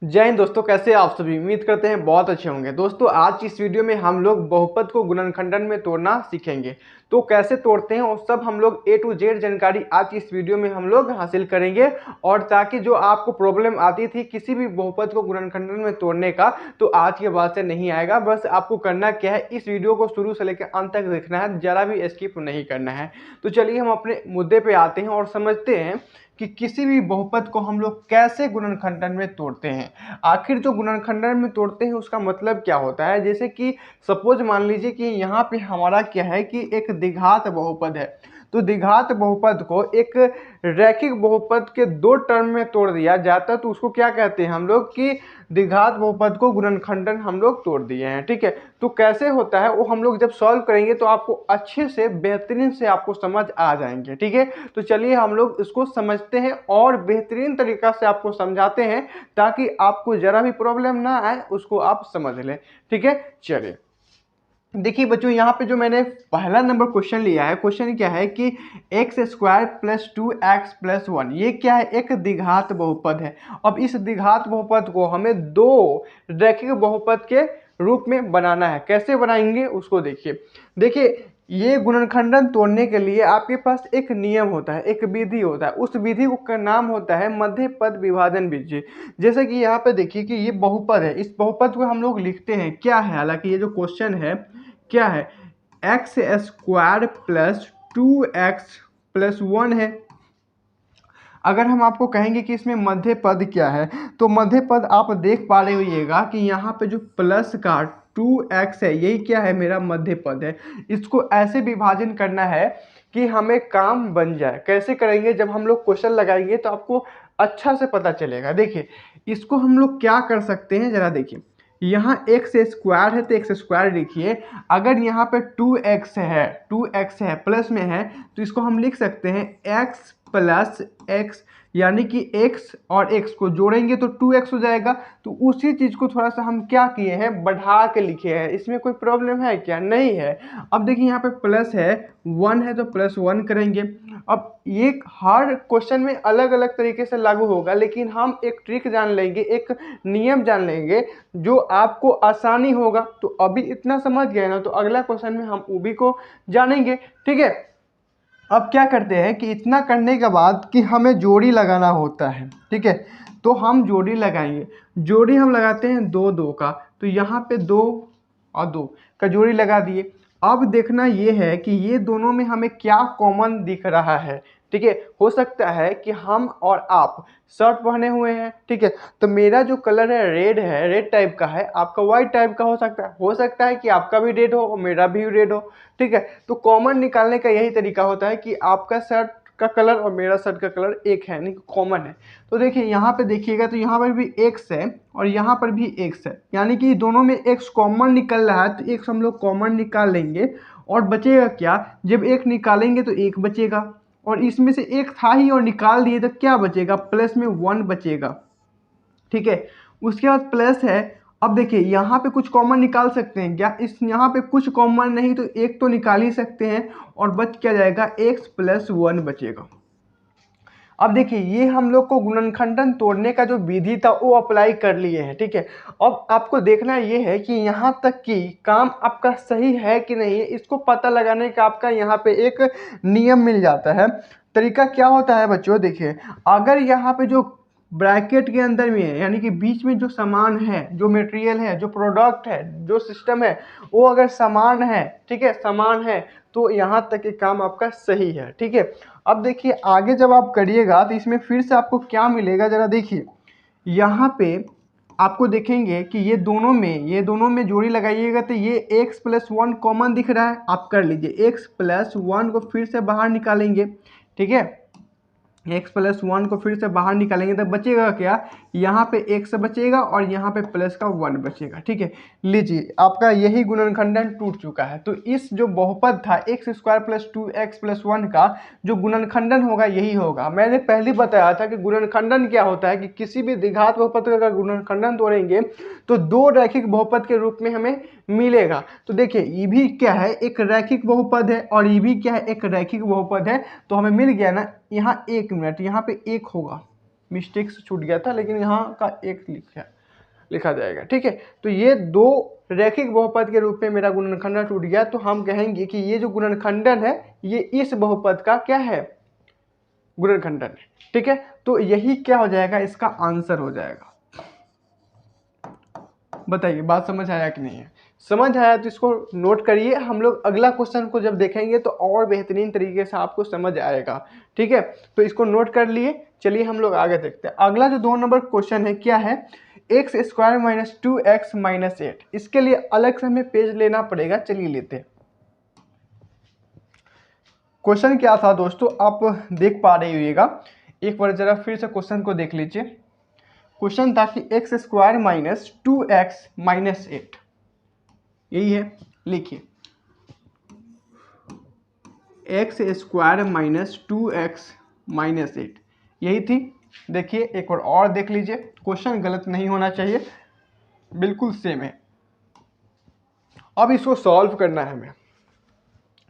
जय हिंद दोस्तों, कैसे आप सभी। उम्मीद करते हैं बहुत अच्छे होंगे। दोस्तों आज की इस वीडियो में हम लोग बहुपद को गुणनखंडन में तोड़ना सीखेंगे। तो कैसे तोड़ते हैं और सब हम लोग ए टू जेड जानकारी आज की इस वीडियो में हम लोग हासिल करेंगे। और ताकि जो आपको प्रॉब्लम आती थी किसी भी बहुपद को गुणनखंडन में तोड़ने का, तो आज के बाद से नहीं आएगा। बस आपको करना क्या है, इस वीडियो को शुरू से लेकर अंत तक देखना है, जरा भी स्किप नहीं करना है। तो चलिए हम अपने मुद्दे पे आते हैं और समझते हैं कि किसी भी बहुपद को हम लोग कैसे गुणनखंडन में तोड़ते हैं। आखिर जो गुणनखंडन में तोड़ते हैं उसका मतलब क्या होता है। जैसे कि सपोज मान लीजिए कि यहाँ पे हमारा क्या है कि एक द्विघात बहुपद है। तो द्विघात बहुपद को एक रैखिक बहुपद के दो टर्म में तोड़ दिया जाता है, तो उसको क्या कहते हैं हम लोग कि द्विघात बहुपद को गुणनखंडन हम लोग तोड़ दिए हैं। ठीक है, तो कैसे होता है वो हम लोग जब सॉल्व करेंगे तो आपको अच्छे से बेहतरीन से आपको समझ आ जाएंगे। ठीक है, तो चलिए हम लोग इसको समझते हैं और बेहतरीन तरीका से आपको समझाते हैं ताकि आपको जरा भी प्रॉब्लम ना आए, उसको आप समझ लें। ठीक है, चलिए देखिए बच्चों, यहाँ पे जो मैंने पहला नंबर क्वेश्चन लिया है, क्वेश्चन क्या है कि एक्स स्क्वायर प्लस 2x+1, ये क्या है, एक द्विघात बहुपद है। अब इस द्विघात बहुपद को हमें दो रैखिक बहुपद के रूप में बनाना है। कैसे बनाएंगे उसको देखिए। देखिए ये गुणनखंडन तोड़ने के लिए आपके पास एक नियम होता है, एक विधि होता है। उस विधि का नाम होता है मध्य पद विभाजन विधि। जैसे कि यहाँ पे देखिए कि ये बहुपद है, इस बहुपद को हम लोग लिखते हैं क्या है, हालांकि ये जो क्वेश्चन है क्या है, एक्स स्क्वायर प्लस 2x+1 है। अगर हम आपको कहेंगे कि इसमें मध्य पद क्या है, तो मध्य पद आप देख पा रहे होइएगा कि यहाँ पे जो प्लस का 2x है, यही क्या है, मेरा मध्य पद है। इसको ऐसे विभाजन करना है कि हमें काम बन जाए। कैसे करेंगे, जब हम लोग क्वेश्चन लगाएंगे तो आपको अच्छा से पता चलेगा। देखिए इसको हम लोग क्या कर सकते हैं, जरा देखिए। यहाँ एक्स स्क्वायर है तो एक्स स्क्वायर लिखिए। अगर यहाँ पे 2x है प्लस में है, तो इसको हम लिख सकते हैं x प्लस एक्स, यानी कि x और x को जोड़ेंगे तो 2x हो जाएगा। तो उसी चीज़ को थोड़ा सा हम क्या किए हैं, बढ़ा के लिखे हैं। इसमें कोई प्रॉब्लम है क्या, नहीं है। अब देखिए यहाँ पे प्लस है, 1 है तो +1 करेंगे। अब ये हर क्वेश्चन में अलग अलग तरीके से लागू होगा, लेकिन हम एक ट्रिक जान लेंगे, एक नियम जान लेंगे जो आपको आसानी होगा। तो अभी इतना समझ गए ना, तो अगला क्वेश्चन में हम वो भी को जानेंगे। ठीक है, अब क्या करते हैं कि इतना करने के बाद कि हमें जोड़ी लगाना होता है। ठीक है, तो हम जोड़ी लगाएंगे। जोड़ी हम लगाते हैं दो दो का, तो यहाँ पे 2 और 2 का जोड़ी लगा दिए। अब देखना ये है कि ये दोनों में हमें क्या कॉमन दिख रहा है। ठीक है, हो सकता है कि हम और आप शर्ट पहने हुए हैं। ठीक है, तो मेरा जो कलर है रेड है, रेड टाइप का है, आपका वाइट टाइप का हो सकता है कि आपका भी रेड हो और मेरा भी रेड हो। ठीक है, तो कॉमन निकालने का यही तरीका होता है कि आपका शर्ट का कलर और मेरा शर्ट का कलर एक है, यानी कॉमन है। तो देखिए यहाँ पे देखिएगा तो यहाँ पर भी एक्स है और यहाँ पर भी एक्स है, यानी कि दोनों में एक्स कॉमन निकल रहा है। तो एक्स हम लोग कॉमन निकाल लेंगे और बचेगा क्या, जब एक निकालेंगे तो एक बचेगा, और इसमें से एक था ही और निकाल दिए तो क्या बचेगा, प्लस में 1 बचेगा। ठीक है, उसके बाद प्लस है। अब देखिए यहाँ पे कुछ कॉमन निकाल सकते हैं क्या, इस यहाँ पे कुछ कॉमन नहीं तो एक तो निकाल ही सकते हैं, और बच क्या जाएगा, x+1 बचेगा। अब देखिए ये हम लोग को गुणनखंडन तोड़ने का जो विधि था वो अप्लाई कर लिए हैं। ठीक है, अब आपको देखना ये है कि यहाँ तक कि काम आपका सही है कि नहीं है, इसको पता लगाने का आपका यहाँ पे एक नियम मिल जाता है। तरीका क्या होता है बच्चों, देखिए अगर यहाँ पे जो ब्रैकेट के अंदर में है, यानी कि बीच में जो सामान है, जो मटेरियल है, जो प्रोडक्ट है, जो सिस्टम है, वो अगर समान है, ठीक है, समान है, तो यहाँ तक के काम आपका सही है। ठीक है, अब देखिए आगे जब आप करिएगा तो इसमें फिर से आपको क्या मिलेगा, जरा देखिए। यहाँ पे आपको देखेंगे कि ये दोनों में जोड़ी लगाइएगा तो ये x+1 कॉमन दिख रहा है। आप कर लीजिए, x+1 को फिर से बाहर निकालेंगे। ठीक है, x+1 को फिर से बाहर निकालेंगे तो बचेगा क्या, यहाँ पे x बचेगा और यहाँ पे प्लस का 1 बचेगा। ठीक है, लीजिए आपका यही गुणनखंडन टूट चुका है। तो इस जो बहुपद था x² + 2x+1 का जो गुणनखंडन होगा यही होगा। मैंने पहले बताया था कि गुणनखंडन क्या होता है कि किसी भी द्विघात बहुपद का अगर गुणनखंडन तोड़ेंगे तो दो रैखिक बहुपद के रूप में हमें मिलेगा। तो देखिए ये भी क्या है, एक रैखिक बहुपद है और ये भी क्या है, एक रैखिक बहुपद है। तो हमें मिल गया ना। यहाँ 1 मिनट, यहाँ पे 1 होगा, मिस्टेक से छूट गया था, लेकिन यहाँ का एक लिखा जाएगा। ठीक है, तो ये दो रैखिक बहुपद के रूप में मेरा गुणनखंडन टूट गया, तो हम कहेंगे कि ये जो गुणनखंडन है ये इस बहुपद का क्या है, गुणनखंडन है। ठीक है, तो यही क्या हो जाएगा, इसका आंसर हो जाएगा। बताइए बात समझ आया कि नहीं है? समझ आया तो इसको नोट करिए, हम लोग अगला क्वेश्चन को जब देखेंगे तो और बेहतरीन तरीके से आपको समझ आएगा। ठीक है, तो इसको नोट कर लिए। चलिए हम लोग आगे देखते हैं। अगला जो 2 नंबर क्वेश्चन है क्या है, x square minus 2x minus 8। इसके लिए अलग से हमें पेज लेना पड़ेगा। चलिए लेते हैं। क्वेश्चन क्या था दोस्तों, आप देख पा रहे होइएगा, एक बार जरा फिर से क्वेश्चन को देख लीजिए। क्वेश्चन था कि x square minus 2x minus 8, यही है। लिखिए x square minus 2x minus 8, यही थी। देखिए एक बार और देख लीजिए, क्वेश्चन गलत नहीं होना चाहिए, बिल्कुल सेम है। अब इसको सॉल्व करना है हमें।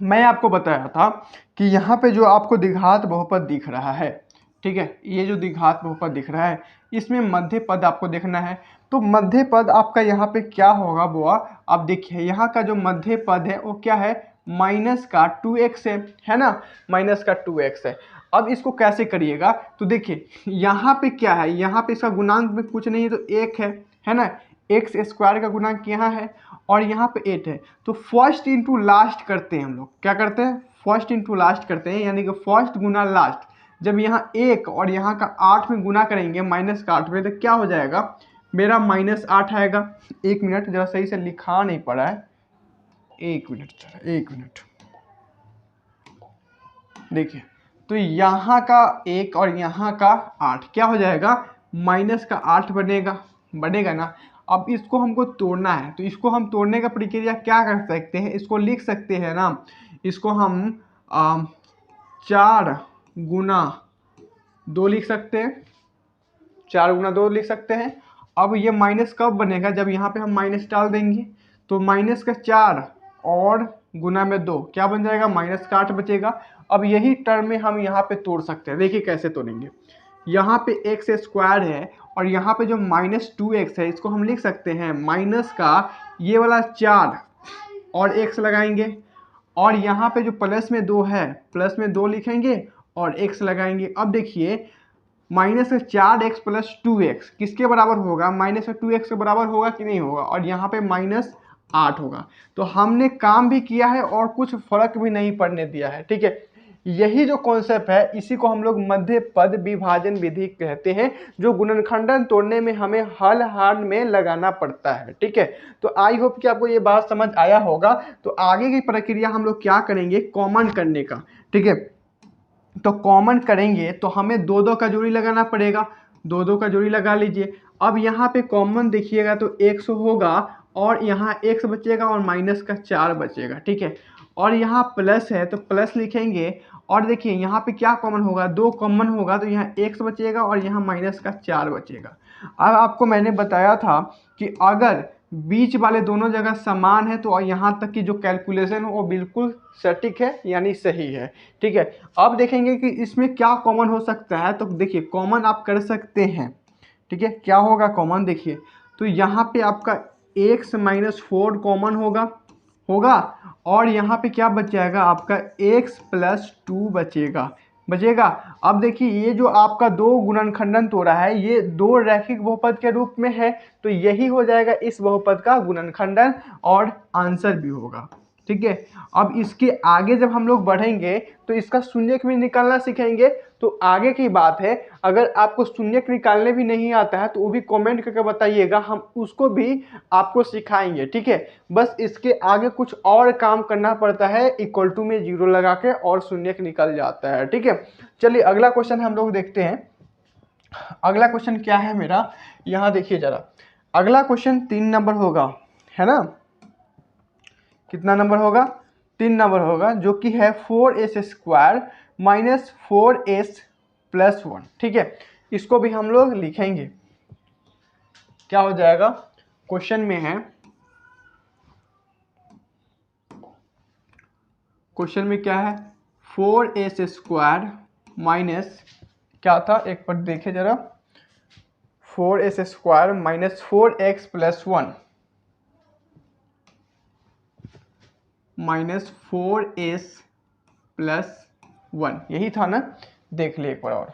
मैं आपको बताया था कि यहाँ पे जो आपको द्विघात बहुपद दिख रहा है, ठीक है, ये जो द्विघात बहुपद दिख रहा है, इसमें मध्य पद आपको देखना है। तो मध्य पद आपका यहाँ पे क्या होगा बुआ, आप देखिए यहाँ का जो मध्य पद है वो क्या है, माइनस का 2x है ना, माइनस का 2x है। अब इसको कैसे करिएगा, तो देखिए यहाँ पे क्या है, यहाँ पे इसका गुणांक में कुछ नहीं है तो 1 है ना, एक्स स्क्वायर का गुणांक यहाँ है और यहाँ पे 8 है। तो फर्स्ट इंटू लास्ट करते हैं हम लोग, क्या करते हैं, फर्स्ट इंटू लास्ट करते हैं, यानी कि फर्स्ट गुना लास्ट। जब यहाँ 1 और यहाँ का 8 में गुना करेंगे, माइनस का 8 में, तो क्या हो जाएगा, मेरा -8 आएगा। 1 मिनट, जरा सही से लिखा नहीं पड़ा है, 1 मिनट, जरा 1 मिनट। देखिए तो यहाँ का 1 और यहाँ का 8 क्या हो जाएगा, माइनस का 8 बनेगा ना। अब इसको हमको तोड़ना है, तो इसको हम तोड़ने का प्रक्रिया क्या कर सकते हैं, इसको लिख सकते हैं ना, इसको हम 4 गुना 2 लिख सकते हैं, 4 गुना 2 लिख सकते हैं। अब ये माइनस कब बनेगा, जब यहाँ पे हम माइनस डाल देंगे, तो माइनस का 4 और गुना में 2 क्या बन जाएगा, माइनस का 8 बचेगा। अब यही टर्म में हम यहाँ पे तोड़ सकते हैं। देखिए कैसे तोड़ेंगे, यहाँ पे एक्स स्क्वायर है और यहाँ पे जो -2x है, इसको हम लिख सकते हैं माइनस का ये वाला 4 और x लगाएंगे, और यहाँ पे जो प्लस में 2 है, प्लस में 2 लिखेंगे और x लगाएंगे। अब देखिए -4x प्लस 2x किसके बराबर होगा, -2x के बराबर होगा कि नहीं होगा, और यहाँ पे -8 होगा। तो हमने काम भी किया है और कुछ फर्क भी नहीं पड़ने दिया है। ठीक है, यही जो कॉन्सेप्ट है, इसी को हम लोग मध्य पद विभाजन विधि कहते हैं, जो गुणनखंडन तोड़ने में हमें हल हाल में लगाना पड़ता है। ठीक है, तो आई होप कि आपको ये बात समझ आया होगा। तो आगे की प्रक्रिया हम लोग क्या करेंगे, कॉमन करने का। ठीक है, तो कॉमन करेंगे तो हमें 2 का जोड़ी लगाना पड़ेगा, 2 का जोड़ी लगा लीजिए। अब यहाँ पे कॉमन देखिएगा तो 100 होगा और यहाँ x बचेगा और माइनस का 4 बचेगा। ठीक है, और यहाँ प्लस है तो प्लस लिखेंगे, और देखिए यहाँ पे क्या कॉमन होगा, 2 कॉमन होगा तो यहाँ x बचेगा और यहाँ माइनस का 4 बचेगा। अब आपको मैंने बताया था कि अगर बीच वाले दोनों जगह समान है तो यहाँ तक की जो कैलकुलेशन हो वो बिल्कुल सटीक है, यानी सही है। ठीक है, अब देखेंगे कि इसमें क्या कॉमन हो सकता है। तो देखिए कॉमन आप कर सकते हैं। ठीक है, क्या होगा कॉमन, देखिए तो यहाँ पे आपका x - 4 कॉमन होगा और यहाँ पे क्या बच जाएगा, आपका x + 2 बचेगा। अब देखिए ये जो आपका 2 गुणनखंडन तोड़ा है, ये 2 रैखिक बहुपद के रूप में है, तो यही हो जाएगा इस बहुपद का गुणनखंडन और आंसर भी होगा। ठीक है, अब इसके आगे जब हम लोग बढ़ेंगे तो इसका शून्यक भी निकालना सीखेंगे, तो आगे की बात है। अगर आपको शून्यक निकालने भी नहीं आता है तो वो भी कमेंट करके बताइएगा, हम उसको भी आपको सिखाएंगे। ठीक है, बस इसके आगे कुछ और काम करना पड़ता है, इक्वल टू में 0 लगा के और शून्यक निकल जाता है। ठीक है, चलिए अगला क्वेश्चन हम लोग देखते हैं। अगला क्वेश्चन क्या है मेरा, यहाँ देखिए जरा, अगला क्वेश्चन 3 नंबर होगा, है ना, कितना नंबर होगा, 3 नंबर होगा, जो कि है 4s² - 4s + 1। ठीक है, इसको भी हम लोग लिखेंगे, क्या हो जाएगा, क्वेश्चन में है, क्वेश्चन में क्या है, 4s² - क्या था एक बार देखिए जरा, 4s² minus 4x plus 1 minus 4s plus 1, यही था ना। देख लिए एक बार और,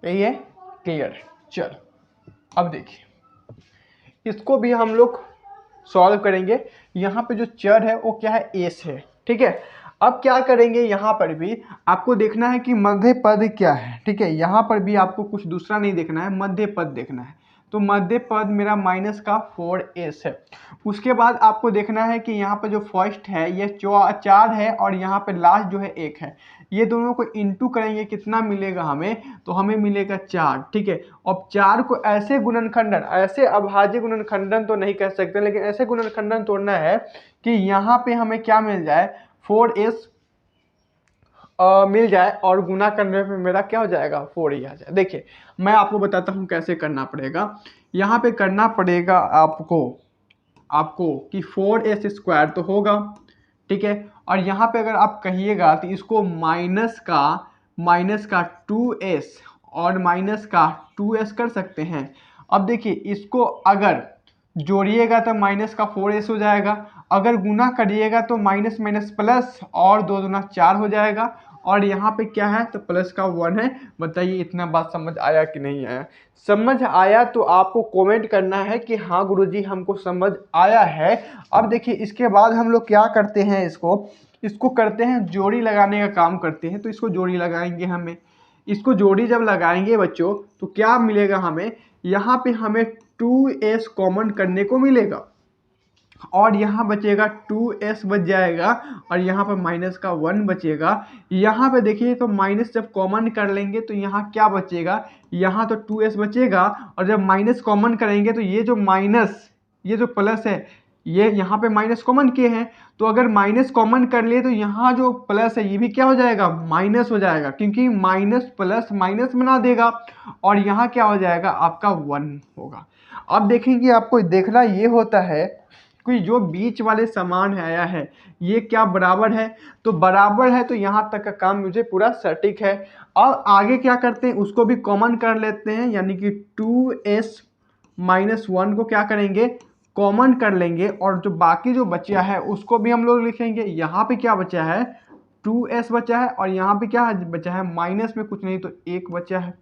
यही है, क्लियर। चल अब देखिए इसको भी हम लोग सॉल्व करेंगे। यहाँ पे जो चर है वो क्या है, एस है, ठीक है। अब क्या करेंगे, यहाँ पर भी आपको देखना है कि मध्य पद क्या है, ठीक है। यहाँ पर भी आपको कुछ दूसरा नहीं देखना है, मध्य पद देखना है। तो मध्य पद मेरा माइनस का 4s है। उसके बाद आपको देखना है कि यहाँ पर जो फर्स्ट है ये 4 है और यहाँ पे लास्ट जो है 1 है। ये दोनों को इंटू करेंगे, कितना मिलेगा हमें, तो हमें मिलेगा 4, ठीक है। अब 4 को ऐसे गुणनखंडन, ऐसे अभाज्य गुणनखंडन तो नहीं कह सकते, लेकिन ऐसे गुणनखंडन तोड़ना है कि यहाँ पे हमें क्या मिल जाए, 4s मिल जाए और गुना करने पे मेरा क्या हो जाएगा, 4 ही आ जाए। देखिए मैं आपको बताता हूँ कैसे करना पड़ेगा। यहाँ पे करना पड़ेगा आपको कि 4s² तो होगा, ठीक है। और यहाँ पे अगर आप कहिएगा तो इसको माइनस का 2s और माइनस का 2s कर सकते हैं। अब देखिए इसको अगर जोड़िएगा तो माइनस का 4s हो जाएगा, अगर गुना करिएगा तो माइनस माइनस प्लस और 2 दूना 4 हो जाएगा, और यहाँ पे क्या है तो प्लस का 1 है। बताइए इतना बात समझ आया कि नहीं आया। समझ आया तो आपको कमेंट करना है कि हाँ गुरुजी हमको समझ आया है। अब देखिए इसके बाद हम लोग क्या करते हैं, इसको करते हैं जोड़ी लगाने का काम करते हैं। तो इसको जोड़ी लगाएंगे, हमें इसको जोड़ी जब लगाएंगे बच्चों तो क्या मिलेगा हमें, यहाँ पे हमें 2s कॉमन करने को मिलेगा और यहाँ बचेगा 2s बच जाएगा और यहाँ पर माइनस का 1 बचेगा। यहाँ पे देखिए तो माइनस जब कॉमन कर लेंगे तो यहाँ क्या बचेगा, यहाँ तो 2s बचेगा, और जब माइनस कॉमन करेंगे तो ये जो माइनस, ये जो प्लस है, ये यहाँ पे माइनस कॉमन किए हैं, तो अगर माइनस कॉमन कर लिए तो यहाँ जो प्लस है ये भी क्या हो जाएगा, माइनस हो जाएगा, क्योंकि माइनस प्लस माइनस बना देगा, और यहाँ क्या हो जाएगा आपका 1 होगा। अब देखेंगे आपको देखना ये होता है कि जो बीच वाले समान आया है ये क्या बराबर है, तो बराबर है, तो यहाँ तक का काम मुझे पूरा सटीक है। और आगे क्या करते हैं उसको भी कॉमन कर लेते हैं, यानी कि 2s माइनस 1 को क्या करेंगे, कॉमन कर लेंगे, और जो बाकी जो बचा है उसको भी हम लोग लिखेंगे। यहाँ पे क्या बचा है, 2s बचा है, और यहाँ पे क्या बचा है, माइनस में कुछ नहीं तो 1 बचा है,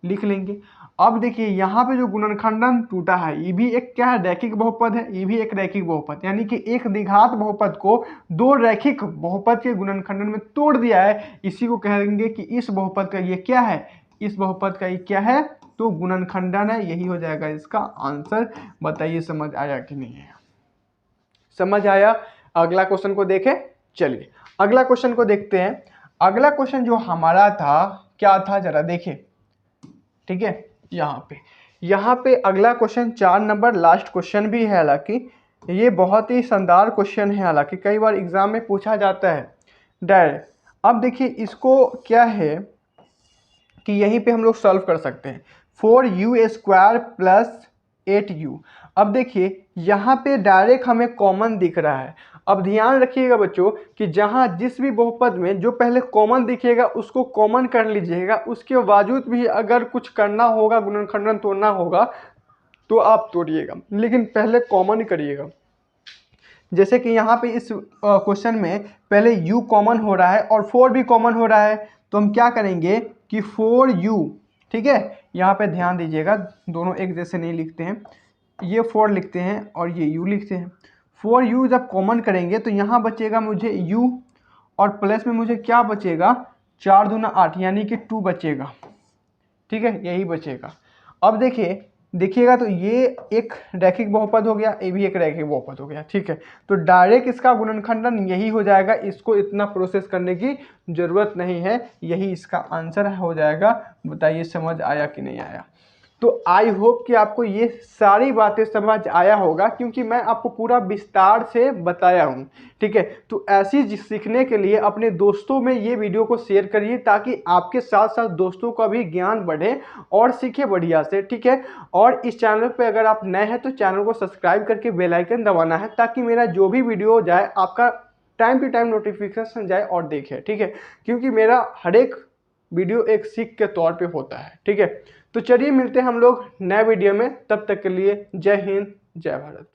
लिख लेंगे। अब देखिए यहाँ पे जो गुणनखंडन टूटा है ये भी एक क्या है, रैखिक बहुपद है, ये भी एक रैखिक बहुपद, यानी कि एक द्विघात बहुपद को दो रैखिक बहुपद के गुणनखंडन में तोड़ दिया है। इसी को कहेंगे कि इस बहुपद का ये क्या है, इस बहुपद का ये क्या है, तो गुणनखंडन है। यही हो जाएगा इसका आंसर। बताइए समझ आया कि नहीं है, समझ आया। अगला क्वेश्चन को देखें, चलिए अगला क्वेश्चन को देखते हैं। अगला क्वेश्चन जो हमारा था क्या था जरा देखिए, ठीक है। यहाँ पे अगला क्वेश्चन 4 नंबर लास्ट क्वेश्चन भी है, हालांकि ये बहुत ही शानदार क्वेश्चन है, हालांकि कई बार एग्जाम में पूछा जाता है डायरेक्ट। अब देखिए इसको क्या है कि यहीं पे हम लोग सॉल्व कर सकते हैं, 4u² प्लस 8u। अब देखिए यहाँ पे डायरेक्ट हमें कॉमन दिख रहा है। अब ध्यान रखिएगा बच्चों कि जहाँ जिस भी बहुपद में जो पहले कॉमन दिखेगा उसको कॉमन कर लीजिएगा, उसके बावजूद भी अगर कुछ करना होगा, गुणनखंडन तोड़ना होगा तो आप तोड़िएगा, लेकिन पहले कॉमन करिएगा। जैसे कि यहाँ पे इस क्वेश्चन में पहले u कॉमन हो रहा है और 4 भी कॉमन हो रहा है, तो हम क्या करेंगे कि 4u, ठीक है। यहाँ पे ध्यान दीजिएगा दोनों एक जैसे नहीं लिखते हैं, ये 4 लिखते हैं और ये u लिखते हैं। 4u जब कॉमन करेंगे तो यहाँ बचेगा मुझे u, और प्लस में मुझे क्या बचेगा, 4 दूना 8 यानी कि 2 बचेगा, ठीक है, यही बचेगा। अब देखिएगा तो ये एक रैखिक बहुपद हो गया, ये भी एक रैखिक बहुपद हो गया, ठीक है। तो डायरेक्ट इसका गुणनखंडन यही हो जाएगा, इसको इतना प्रोसेस करने की जरूरत नहीं है, यही इसका आंसर हो जाएगा। बताइए समझ आया कि नहीं आया। तो आई होप कि आपको ये सारी बातें समझ आया होगा, क्योंकि मैं आपको पूरा विस्तार से बताया हूँ, ठीक है। तो ऐसी सीखने के लिए अपने दोस्तों में ये वीडियो को शेयर करिए, ताकि आपके साथ साथ दोस्तों का भी ज्ञान बढ़े और सीखे बढ़िया से, ठीक है। और इस चैनल पे अगर आप नए हैं तो चैनल को सब्सक्राइब करके बेल आइकन दबाना है, ताकि मेरा जो भी वीडियो जाए आपका टाइम टू टाइम नोटिफिकेशन जाए और देखे, ठीक है। क्योंकि मेरा हर एक वीडियो एक सीख के तौर पे होता है। ठीक है, तो चलिए मिलते हैं हम लोग नए वीडियो में, तब तक के लिए जय हिंद जय भारत।